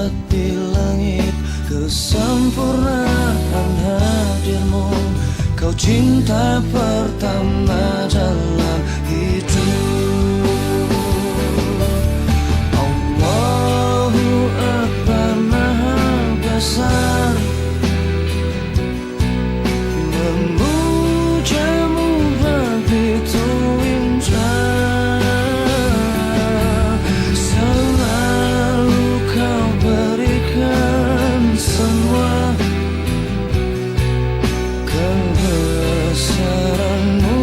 terlihat di langit, kesempurnaan hadirmu. Kau cinta pertama dalam hidup. Allahu Akbar, Maha Besar. Memujamu begitu indah. Selalu kau berikan semua kebesaranmu,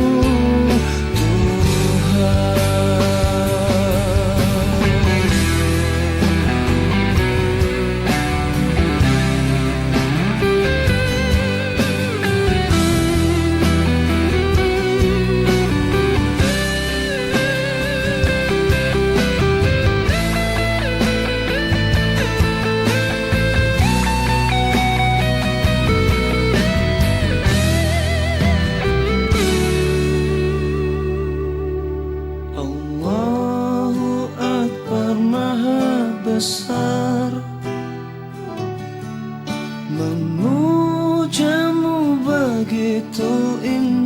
Tuhan. Allahu Akbar, Maha Besar. Memujamu begitu indah.